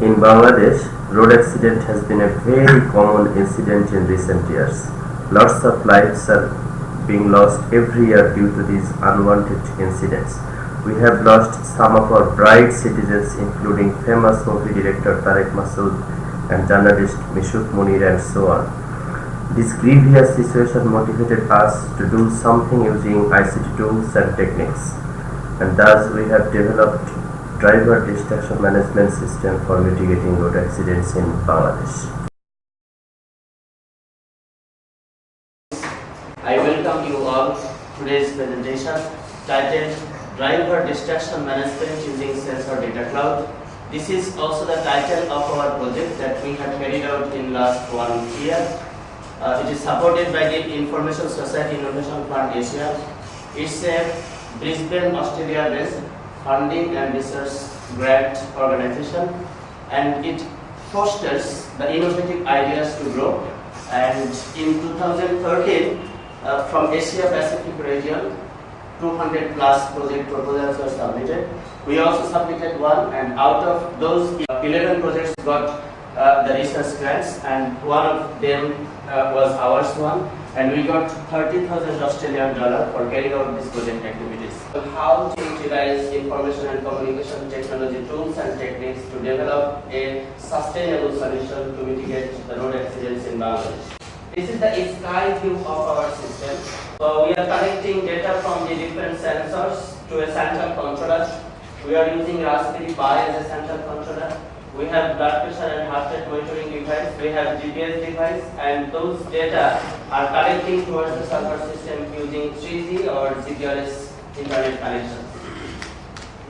In Bangladesh, road accident has been a very common incident in recent years. Lots of lives are being lost every year due to these unwanted incidents. We have lost some of our bright citizens, including famous movie director Tarek Masood and journalist Mishuk Munir and so on. This grievous situation motivated us to do something using ICT tools and techniques, and thus we have developed driver distraction management system for mitigating road accidents in Bangladesh. I welcome you all to today's presentation titled Driver Distraction Management Using Sensor Data Cloud. This is also the title of our project that we have carried out in last 1 year. It is supported by the Information Society Innovation Fund Asia. It's a Brisbane, Australia-based funding and research grant organization, and it fosters the innovative ideas to grow. And in 2013, from Asia Pacific region, 200 plus project proposals were submitted. We also submitted one, and out of those 11 projects got the research grants, and one of them was ours one, and we got 30,000 Australian dollar for carrying out this project activities. How to utilize information and communication technology tools and techniques to develop a sustainable solution to mitigate the road accidents in Bangladesh. This is the sky view of our system. So we are connecting data from the different sensors to a central controller. We are using Raspberry Pi as a central controller. We have blood pressure and heart rate monitoring device. We have GPS device, and those data are connecting towards the server system using 3G or GPRS internet connection.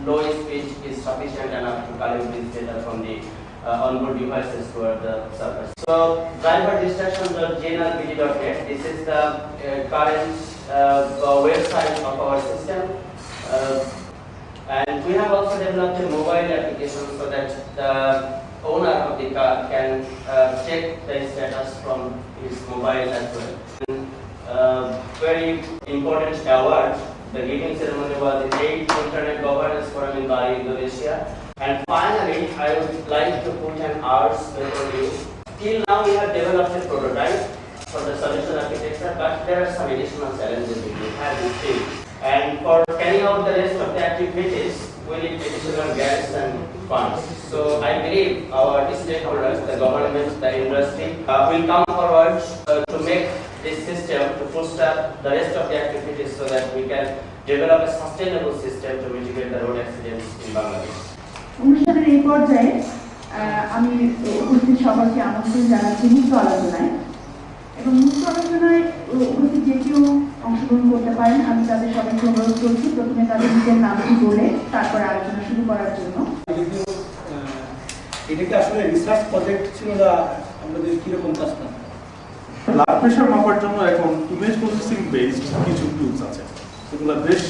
Low speed is sufficient enough to collect this data from the onboard devices toward the servers. So driverdistraction.gnlbd.net, this is the current website of our system. And we have also developed a mobile application so that the owner of the car can check the status from his mobile as well. And, very important award, the giving ceremony was in 8th Internet Governance Forum in Bali, Indonesia. And finally, I would like to put an hours before you. Till now, we have developed a prototype for the solution architecture, but there are some additional challenges we have this field. And for carrying out the rest of the activities, we need additional grants and funds. So I believe our stakeholders, the government, the industry, will come forward to make this system to foster the rest of the activities so that we can develop a sustainable system to mitigate the road accidents in Bangladesh. অনুষ্ঠানের এই পর্যায়ে আমি উপস্থিত সবাইকে আমন্ত্রণ জানাচ্ছি মুক্ত আলোচনায়, এবং মুক্ত আলোচনায় উপস্থিত যে কেউ অংশগ্রহণ করতে পারেন। আমি তাদের সবাইকে অনুরোধ করছি প্রথমে তাদের নিজের নামটি বলে তারপরে আলোচনা শুরু করার জন্য। এটা কি আসলে রিসার্চ প্রজেক্ট ছিল না, আমাদের কিরকম কাজ না? ব্লাড প্রেশার মাপার জন্য এখন ইমেজ প্রসেসিং বেসড কিছু টুলস আছে, সেগুলো বেশ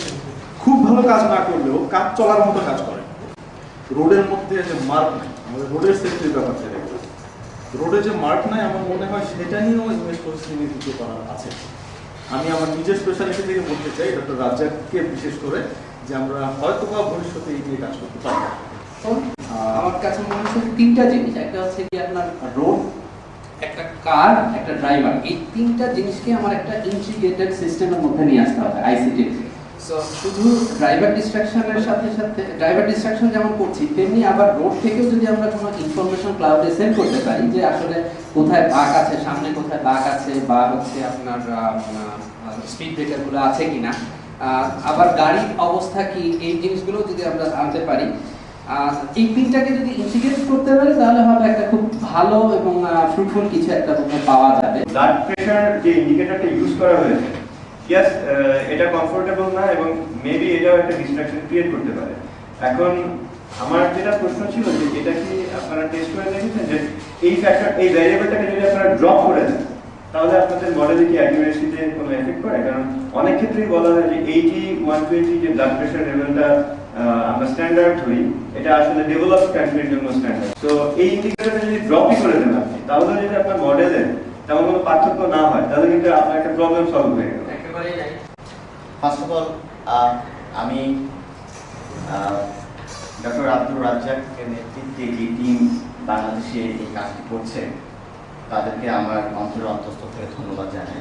খুব ভালো কাজ না করলেও কাজ চলার মতো কাজ করে। রোডের মধ্যে যে মার্ক নাই, আমাদের রোডের সেফটির ব্যাপার থেকে রোডে যে মার্ক নাই, আমার মনে হয় সেটা নিয়েও ইমেজ প্রসেসিং এর কিছু করার আছে। আমি আমার নিজের স্পেশালিটি থেকে বলতে চাই ডক্টর রাজ্জাককে বিশেষ করে, যে আমরা হয়তো বা ভবিষ্যতে এই নিয়ে কাজ করতে পারবো। আমার কাছে মনে হচ্ছে তিনটা জিনিস, একটা হচ্ছে কি আপনার রোড, একটা কার, একটা ড্রাইভার, এই তিনটা জিনিসকে আমার একটা ইন্টিগ্রেটেড সিস্টেমের মধ্যে নিয়ে আসতে হবে আইসিটি। সো শুধু ড্রাইভার ডিস্ট্রাকশনের সাথে সাথে ড্রাইভার ডিস্ট্রাকশন যেমন করছি, তেমনি আবার রোড থেকেও যদি আমরা কোনো ইনফরমেশন ক্লাউডে সেন্ড করতে পারি যে আসলে কোথায় বাঁক আছে, সামনে কোথায় বাঁক আছে, বা হচ্ছে আপনার স্পিড ব্রেকারগুলো আছে কিনা, আবার গাড়ির অবস্থা কি, এই জিনিসগুলো যদি আমরা জানতে পারি, এই তিনটাকে যদি ইন্টিগ্রেট করতে পারি তাহলে হবে একটা খুব ভালো এবং ফ্রুটফুল কিছু একটা পাওয়া যাবে। ব্লাড প্রেশার যে ইন্ডিকেটরটা ইউজ করা হয়েছে, ইয়েস এটা কমফোর্টেবল না, এবং মেবি এটাও একটা ডিস্ট্রাকশন ক্রিয়েট করতে পারে। এখন আমার যেটা প্রশ্ন ছিল যে এটা কি আপনারা টেস্ট করে দেখেছেন যে এই ফ্যাক্টর, এই ভ্যারিয়েবলটাকে যদি আপনারা ড্রপ করে দেন তাহলে আপনাদের মডেলে কি অ্যাকিউরেসিতে কোনো এফেক্ট করে? কারণ অনেক ক্ষেত্রেই বলা হয় যে 80-120 যে ব্লাড প্রেশার লেভেলটা আমরা স্ট্যান্ডার্ড ধরি, এটা আসলে ডেভেলপড কান্ট্রির জন্য স্ট্যান্ডার্ড। তো এই ইন্ডিকেটরটা যদি ড্রপই করে দেন আপনি, তাহলে যদি আপনার মডেলে তেমন কোনো পার্থক্য না হয়, তাহলে কিন্তু আপনার একটা প্রবলেম সলভ হয়ে গেল। ফার্স্ট অফ অল আমি ডক্টর আব্দুর রাজ্জাকের নেতৃত্বে যে টিম বাংলাদেশে এই কাজটি করছে তাদেরকে আমার অন্তরের অন্তঃস্থল থেকে ধন্যবাদ জানাই।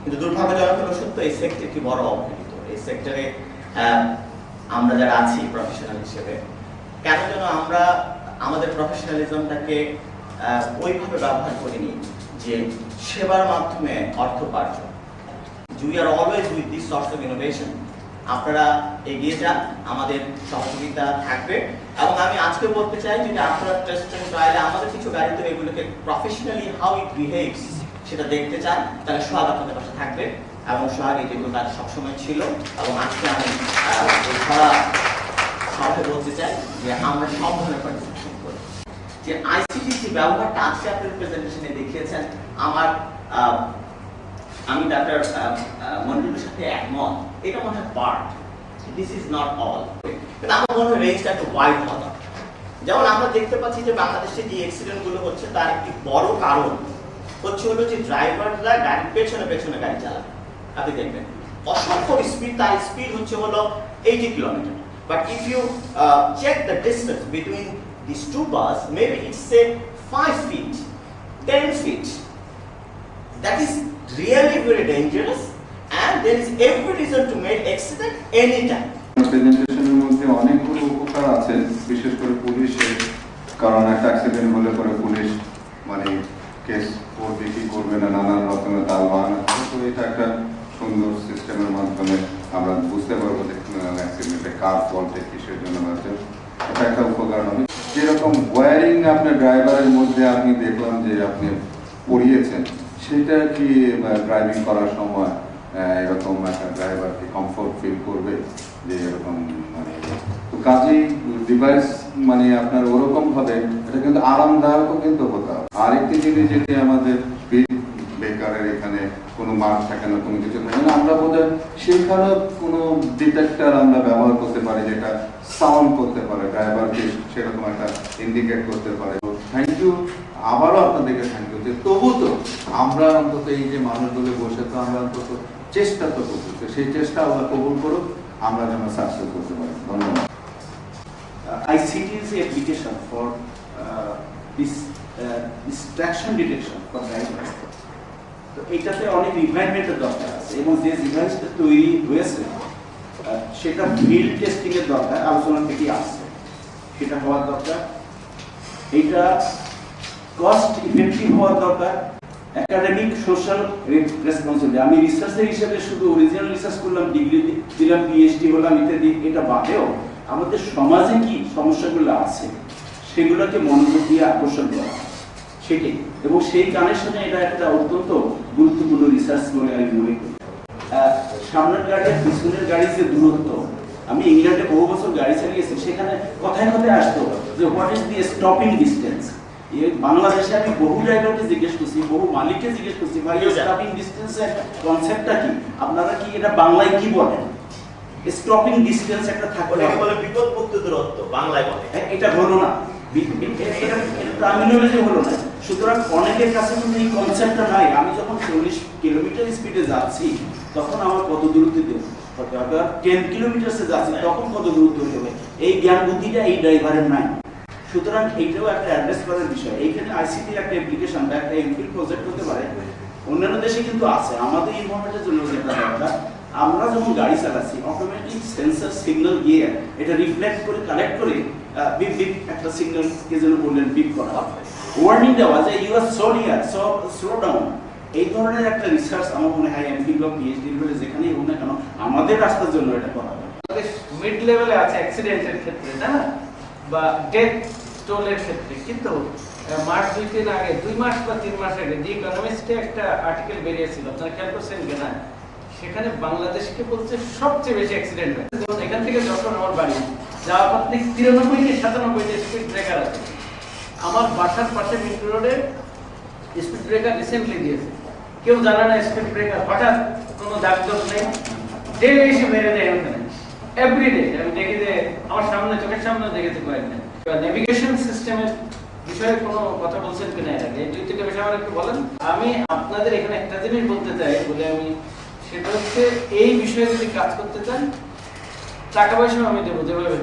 কিন্তু দুর্ভাগ্যজনক হলো সত্য, এই সেক্টরটি বড় অবহেলিত। এই সেক্টরে আমরা যারা আছি প্রফেশনাল হিসেবে, কেন যেন আমরা আমাদের প্রফেশনালিজমটাকে ওইভাবে ব্যবহার করিনি যে সেবার মাধ্যমে অর্থ উপার্জন। We are always with this sorts of innovation. আপনারা এগিয়ে যান, আমাদের সহযোগিতা থাকবে। এবং আমি আজকে বলতে চাই যে আপনারা টেস্ট এন্ড ট্রায়ালে আমাদের কিছু গাড়িতে এগুলোকে প্রফেশনালি হাউ ইট বিহেভস সেটা দেখতে চান, তাহলে সোহাগ আপনাদের পাশে থাকবে। এবং সোহাগ এই যেগুলো কাজ সবসময় ছিল, এবং আজকে আমি ধরা সবাই বলতে চাই যে আমরা সব ধরনের পার্টিসিপেশন করি। যে আইসিটি ব্যবহারটা আজকে আপনাদের প্রেজেন্টেশনে দেখিয়েছেন, আমি ডাক্তার মনিরুলের সাথে একমত। এটা মনে হয় part, this is not all. কিন্তু আমার মনে হয় রেঞ্জটা একটু ওয়াইড হওয়া দরকার। যেমন আমরা দেখতে পাচ্ছি যে বাংলাদেশে যে অ্যাক্সিডেন্টগুলো হচ্ছে তার একটি বড় কারণ হচ্ছে হলো যে ড্রাইভাররা গাড়ি পেছনে পেছনে গাড়ি চালায়। আপনি দেখবেন অসংখ্য স্পিড, তার স্পিড হচ্ছে হলো 80 kilometre. But if you check the distance between this two bus, maybe it's say 5 feet, 10 feet. That is really very dangerous, and there is every reason to make accident anytime. প্রেজেন্টেশনের মধ্যে অনেকগুলো উপকার আছে, বিশেষ করে পুলিশের, কারণ একটা অ্যাক্সিডেন্ট হলে পরে পুলিশ মানে কেস করবে কি করবে না, নানান রকমের তাল বাহানা। তো এটা একটা সুন্দর সিস্টেমের মাধ্যমে আমরা বুঝতে পারবো যে অ্যাক্সিডেন্টে কার ফল্টে কিসের জন্য হয়েছে, এটা একটা উপকার হবে। যেরকম ওয়ারিং আপনার ড্রাইভারের মধ্যে আমি দেখলাম যে আপনি পড়িয়েছেন, সেটা কি ড্রাইভিং করার সময় এরকম একটা ড্রাইভার কি কমফোর্ট ফিল করবে যে এরকম মানে, তো কাজেই ডিভাইস মানে আপনার ওরকম ভাবে এটা কিন্তু আরামদায়কও কিন্তু হতে হবে। আরেকটি জিনিস যেটি আমাদের স্পিড ব্রেকারের এখানে কোনো মার্ক থাকে না, কোনো কিছু থাকে না, আমরা বোধহয় সেখানে কোনো ডিটেক্টর আমরা ব্যবহার করতে পারি যেটা সাউন্ড করতে পারে, ড্রাইভারকে সেরকম একটা ইন্ডিকেট করতে পারে। থ্যাংক ইউ, আবারও আপনাদেরকে থ্যাংক ইউ যে তবু তো আমরা অন্তত এই যে মানুষগুলো বসে তো আমরা অন্তত চেষ্টা তো করতে, সেই চেষ্টা আমরা কবুল করুক, আমরা যেন সাকসেস করতে পারি। ধন্যবাদ। ICT is the application for this distraction detection for drivers. তো এটাতে অনেক রিফাইনমেন্টের দরকার আছে, এবং যে ডিভাইসটা তৈরি হয়েছে সেটা ফিল্ড টেস্টিং এর দরকার, আলোচনা থেকে আসছে, সেটা হওয়ার দরকার। এটা কস্ট ইফেক্টিভ হওয়ার দরকার, একাডেমিক সোশ্যাল রেসপন্সিবিলিটি। আমি রিসার্চের হিসেবে শুধু অরিজিনাল রিসার্চ করলাম, ডিগ্রি দিলাম, পিএইচডি হলাম ইত্যাদি, এটা বাদেও আমাদের সমাজে কি সমস্যাগুলো আছে সেগুলোকে মনোযোগ দিয়ে আকর্ষণ করা, সেটাই। এবং সেই কানেকশনে এটা একটা অত্যন্ত গুরুত্বপূর্ণ রিসার্চ বলে আমি মনে করি। সামনের গাড়ি আর পিছনের গাড়ির যে দূরত্ব, আমি ইংল্যান্ডে বহু বছর গাড়ি চালিয়েছি, সেখানে কথায় কথায় আসতো যে what is the stopping distance. বাংলাদেশে আমি বহু ড্রাইভারকে জিজ্ঞেস করছি, বহু মালিককে জিজ্ঞেস করছি, ভাই স্টপিং ডিস্টেন্সের কনসেপ্টটা কি, আপনারা কি এটা বাংলায় কি বলেন? স্টপিং ডিস্টেন্স একটা থাকে, বলে বিপদমুক্ত দূরত্ব বাংলায় বলে, এটা হলো না, টার্মিনোলজি হলো না। সুতরাং অনেকের কাছে কিন্তু এই কনসেপ্টটা নাই। আমি যখন 40 কিলোমিটার স্পিডে যাচ্ছি তখন আমার কত দূরত্ব দেবো, 10 কিলোমিটারে যাচ্ছি তখন কত দূরত্ব দেবে, এই জ্ঞান বুদ্ধিটা এই ড্রাইভারের নাই। সুতরাং এইটাও একটা অ্যাড্রেস করার বিষয়। এইখানে আইসিটি একটা অ্যাপ্লিকেশন বা একটা এমফিল প্রজেক্ট হতে পারে, অন্যান্য দেশে কিন্তু আছে। আমাদের ইনভলভমেন্টের জন্য যেটা দরকার, আমরা যখন গাড়ি চালাচ্ছি অটোমেটিক সেন্সর সিগন্যাল গিয়ে এটা রিফ্লেক্ট করে কালেক্ট করে বিপ বিপ একটা সিগন্যাল কে যেন বললেন বিপ করা, ওয়ার্নিং দেওয়া যে you are so near, so slow down. এই ধরনের একটা রিসার্চ আমার মনে হয় এমফিল বা পিএইচডি লেভেলে যেখানেই হোক না কেন আমাদের রাস্তার জন্য এটা করা দরকার। মিড লেভেলে আছে অ্যাক্সিডেন্টের ক্ষেত্রে না, বা ডেথ টোলের ক্ষেত্রে, কিন্তু মাস 2-3 আগে, 2 মাস বা 3 মাস আগে দি ইকোনমিস্টে একটা আর্টিকেল বেরিয়েছিল, আপনারা খেয়াল করছেন কিনা, সেখানে বাংলাদেশকে বলছে সবচেয়ে বেশি অ্যাক্সিডেন্ট হয়। যেমন এখান থেকে যশোর আমার বাড়ি যাওয়া পথে 93-97 স্পিড ব্রেকার আছে। আমার বাসার পাশে মিন্টু রোডে স্পিড ব্রেকার রিসেন্টলি দিয়েছে, কেউ জানে না স্পিড ব্রেকার, হঠাৎ কোনো দাগদোষ নেই, ডেলি এসে মেরে দেয় ওখানে এভরিডে। আমি দেখি যে আমার সামনে, চোখের সামনে দেখেছি কয়েকদিন। নেভিগেশন সিস্টেমের বিষয়ে কোনো কথা বলছেন কিনা এর আগে, এই 2-3টা বিষয় আমার একটু বলেন। আমি আপনাদের এখানে একটা জিনিস বলতে চাই বলে আমি, সেটা হচ্ছে এই বিষয়ে যদি কাজ করতে চান টাকা পয়সা আমি দেবো যেভাবে।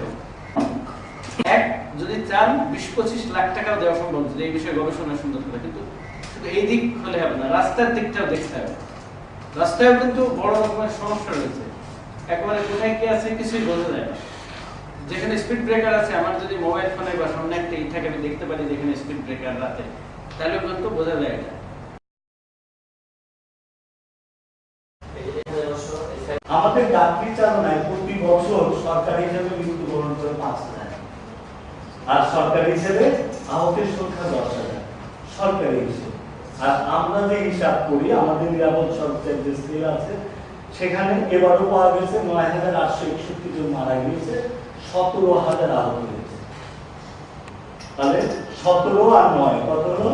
এক, যদি চান 20-25 লাখ টাকাও দেওয়া সম্ভব যদি এই বিষয়ে গবেষণা সুন্দর করে, কিন্তু শুধু এই দিক হলে হবে না, রাস্তার দিকটাও দেখতে হবে। রাস্তায়ও কিন্তু বড় রকমের সমস্যা রয়েছে, একেবারে কোথায় কি আছে কিছুই বোঝা যায় না। যেখানে স্পিড ব্রেকার আছে, আমার যদি মোবাইল ফোনে বা সামনে একটা ই থাকে আমি দেখতে পারি যেখানে স্পিড ব্রেকার রাতে, তাহলে কিন্তু বোঝা যায় এটা। আমাদের যাত্রী চালনায় প্রতি বছর সরকারি হিসেবে মৃত্যুবরণ করে 5,000, আর সরকারি হিসেবে আহতের সংখ্যা 10,000 সরকারি হিসেবে। আর আমরা যে হিসাব করি আমাদের নিরাপদ সড়কের যে স্কেল আছে সেখানে এবারও পাওয়া গেছে 9,861 জন মারা গিয়েছে, 17,000 আহত হয়েছে। তাহলে 17 আর 9 কত হলো?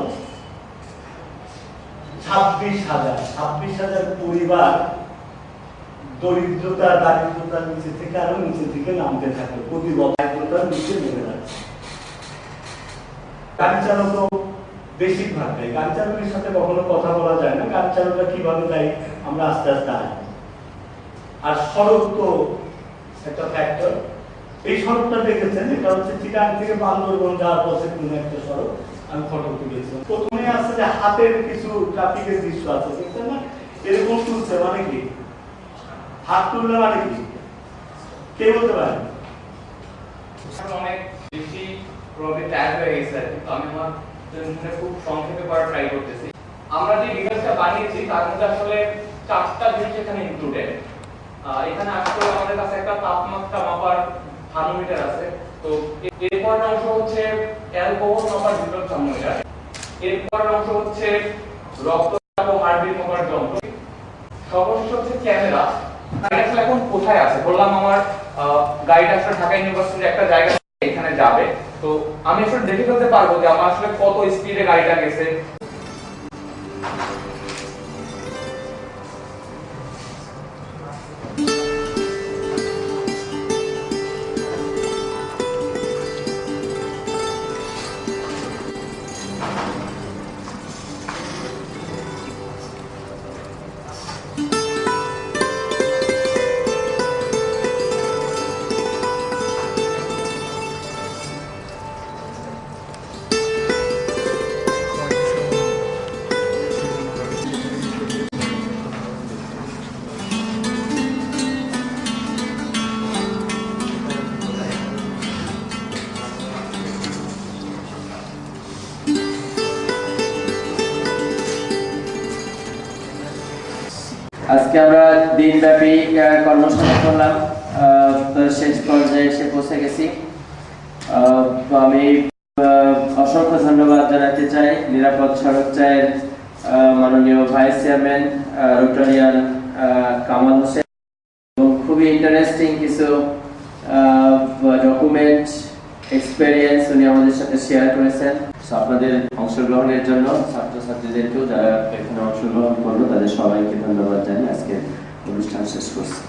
26,000 পরিবার দারিদ্রতার নিচে থেকে আরো নিচে থেকে নামতে থাকে, প্রতি বছর নিচে নেমে যাচ্ছে। গাড়ি চালক বেশিরভাগ দেয়, গাড়ি চালকের সাথে কখনো কথা বলা যায় না, গাড়ি চালকরা কিভাবে দেয় আমরা আস্তে আস্তে আসবো। আর সড়ক তো একটা ফ্যাক্টর। এই সড়কটা দেখেছেন, এটা হচ্ছে চিটাগাং থেকে বান্দরবন যাওয়ার পথে কোন একটা সড়ক, আমি ফটো তুলেছিলাম। প্রথমে আছে যে হাতের কিছু ট্রাফিকের দৃশ্য আছে, দেখছেন না? এরকম তুলছে মানে কি? হাত তুললে মানে কি কে বলতে পারে? অনেক বেশি প্রবলেম টায়ার হয়ে গেছে, কিন্তু আমি আমার খুব সংক্ষেপে করার ট্রাই করতেছি। আমরা যে ডিভাইসটা বানিয়েছি তার মধ্যে আসলে 4টা জিনিস এখানে ইনক্লুডেড। এখানে আসলে আমাদের কাছে একটা তাপমাত্রা মাপার থার্মোমিটার আছে, তো এরপর অংশ হচ্ছে অ্যালকোহল মাপার ভিতর থার্মোমিটার, এরপর অংশ হচ্ছে রক্তচাপ ও হার্টবিট মাপার যন্ত্র, সর্বশেষ হচ্ছে ক্যামেরা। আসলে এখন কোথায় আছে বললাম, আমার গাড়িটা আসলে ঢাকা ইউনিভার্সিটির একটা জায়গা এখানে যাবে, তো আমি আসলে দেখে ফেলতে পারবো যে আমার আসলে কত স্পিডে গাড়িটা গেছে। আজকে আমরা দিনব্যাপী কর্মশালা করলাম, শেষ পর্যায়ে এসে পৌঁছে গেছি। আমি অসংখ্য ধন্যবাদ জানাতে চাই নিরাপদ সড়ক চায়ের মাননীয় vice chairman Rotarian Kamal Hossain, এবং খুবই ইন্টারেস্টিং কিছু ডকুমেন্ট এক্সপেরিয়েন্স উনি আমাদের সাথে শেয়ার করেছেন। আপনাদের অংশগ্রহণের জন্য ছাত্রছাত্রীদেরকেও যারা এখানে অংশগ্রহণ করলো তাদের সবাইকে ধন্যবাদ জানিয়ে আজকে অনুষ্ঠান শেষ করছি।